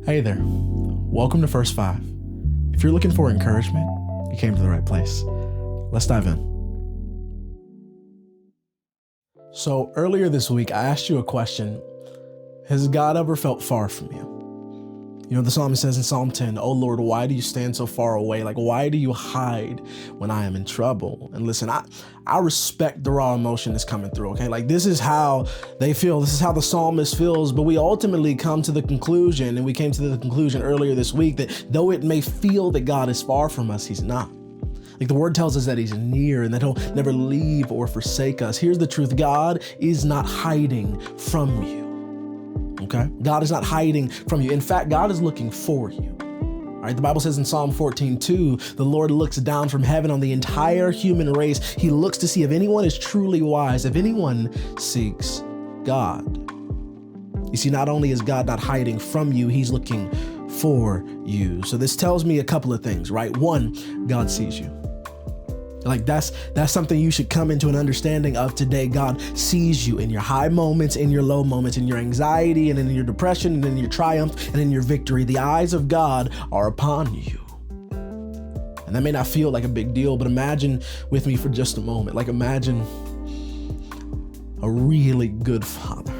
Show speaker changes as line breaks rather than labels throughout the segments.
Hey there, welcome to First Five. If you're looking for encouragement, you came to the right place. Let's dive in. So earlier this week, I asked you a question. Has God ever felt far from you? You know, the psalmist says in Psalm 10, "Oh Lord, why do you stand so far away? Like, why do you hide when I am in trouble?" And listen, I respect the raw emotion that's coming through, okay? Like, this is how they feel. This is how the psalmist feels. But we ultimately come to the conclusion, and we came to the conclusion earlier this week, that though it may feel that God is far from us, he's not. Like, the word tells us that he's near and that he'll never leave or forsake us. Here's the truth. God is not hiding from you. Okay? God is not hiding from you. In fact, God is looking for you. All right, the Bible says in Psalm 14:2, the Lord looks down from heaven on the entire human race. He looks to see if anyone is truly wise, if anyone seeks God. You see, not only is God not hiding from you, he's looking for you. So this tells me a couple of things, right? One, God sees you. Like, that's something you should come into an understanding of today. God sees you in your high moments, in your low moments, in your anxiety, and in your depression, and in your triumph, and in your victory. The eyes of God are upon you. And that may not feel like a big deal, but imagine with me for just a moment. Like, imagine a really good father,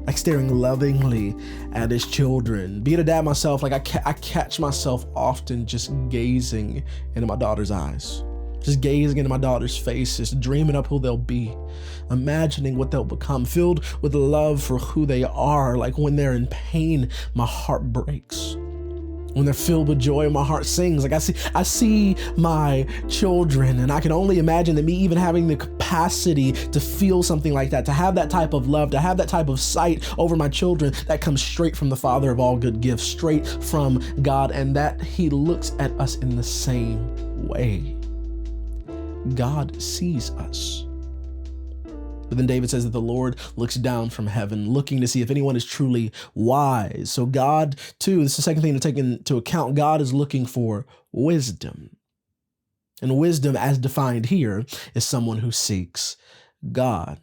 like staring lovingly at his children. Being a dad myself, like I catch myself often just gazing into my daughter's eyes. Just gazing into my daughter's faces, dreaming up who they'll be, imagining what they'll become, filled with love for who they are. Like, when they're in pain, my heart breaks. When they're filled with joy, my heart sings. Like, I see my children, and I can only imagine that me even having the capacity to feel something like that, to have that type of love, to have that type of sight over my children, that comes straight from the Father of all good gifts, straight from God, and that he looks at us in the same way. God sees us. But then David says that the Lord looks down from heaven, looking to see if anyone is truly wise. So God, too, this is the second thing to take into account. God is looking for wisdom. And wisdom, as defined here, is someone who seeks God.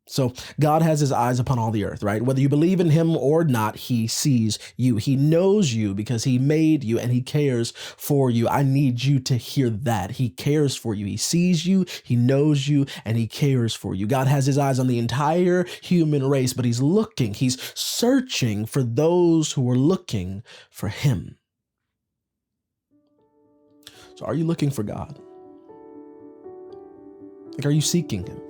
So God has his eyes upon all the earth, right? Whether you believe in him or not, he sees you. He knows you because he made you and he cares for you. I need you to hear that. He cares for you. He sees you, he knows you, and he cares for you. God has his eyes on the entire human race, but he's looking, he's searching for those who are looking for him. So are you looking for God? Like, are you seeking him?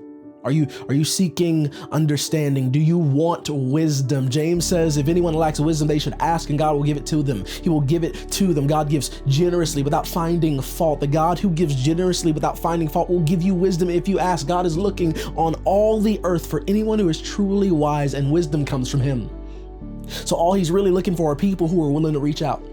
Are you seeking understanding? Do you want wisdom? James says, if anyone lacks wisdom, they should ask, and God will give it to them. He will give it to them. God gives generously without finding fault. The God who gives generously without finding fault will give you wisdom if you ask. God is looking on all the earth for anyone who is truly wise, and wisdom comes from him. So all he's really looking for are people who are willing to reach out.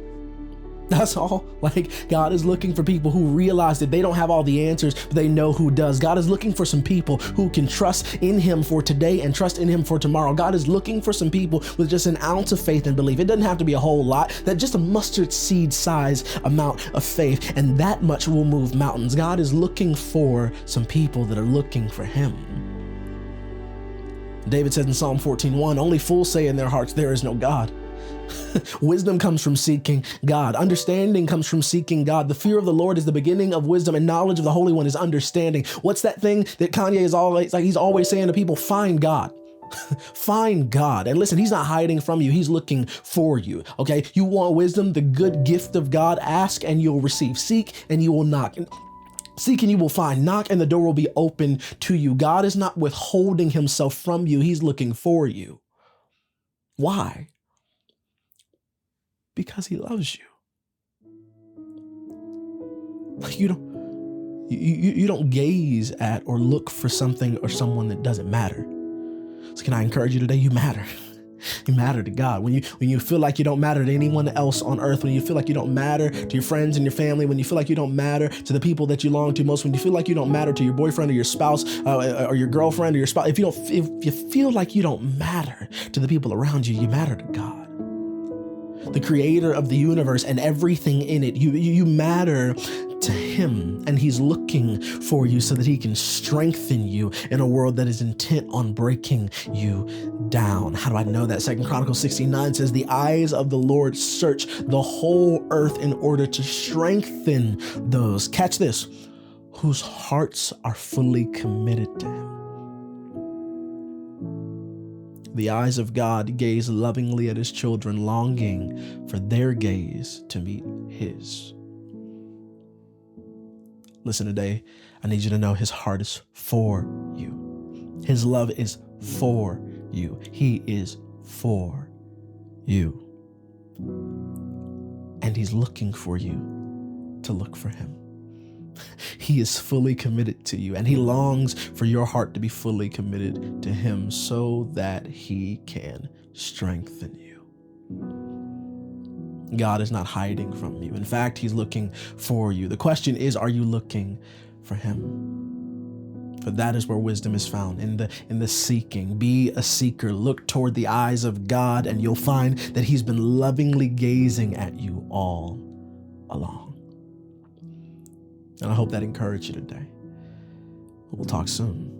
That's all. Like, God is looking for people who realize that they don't have all the answers, but they know who does. God is looking for some people who can trust in him for today and trust in him for tomorrow. God is looking for some people with just an ounce of faith and belief. It doesn't have to be a whole lot, that just a mustard seed size amount of faith, and that much will move mountains. God is looking for some people that are looking for him. David says in Psalm 14:1, only fools say in their hearts, there is no God. Wisdom comes from seeking God. Understanding comes from seeking God. The fear of the Lord is the beginning of wisdom, and knowledge of the Holy One is understanding. What's that thing that Kanye is always like? He's always saying to people, find God. Find God. And listen, he's not hiding from you. He's looking for you. Okay. You want wisdom, the good gift of God. Ask and you'll receive. Seek and you will knock. Seek and you will find. Knock and the door will be open to you. God is not withholding himself from you. He's looking for you. Why? Because he loves you. Like, you don't gaze at or look for something or someone that doesn't matter. So can I encourage you today? You matter. You matter to God. When you feel like you don't matter to anyone else on earth, when you feel like you don't matter to your friends and your family, when you feel like you don't matter to the people that you long to most, when you feel like you don't matter to your boyfriend or your spouse or your girlfriend or your spouse, if you feel like you don't matter to the people around you, you matter to God, the creator of the universe and everything in it. You matter to him, and he's looking for you so that he can strengthen you in a world that is intent on breaking you down. How do I know that? 2 Chronicles 16:9 says, the eyes of the Lord search the whole earth in order to strengthen those, catch this, whose hearts are fully committed to him. The eyes of God gaze lovingly at his children, longing for their gaze to meet his. Listen today, I need you to know his heart is for you. His love is for you. He is for you. And he's looking for you to look for him. He is fully committed to you, and he longs for your heart to be fully committed to him so that he can strengthen you. God is not hiding from you. In fact, he's looking for you. The question is, are you looking for him? For that is where wisdom is found, in the seeking. Be a seeker. Look toward the eyes of God, and you'll find that he's been lovingly gazing at you all along. And I hope that encouraged you today. We'll talk soon.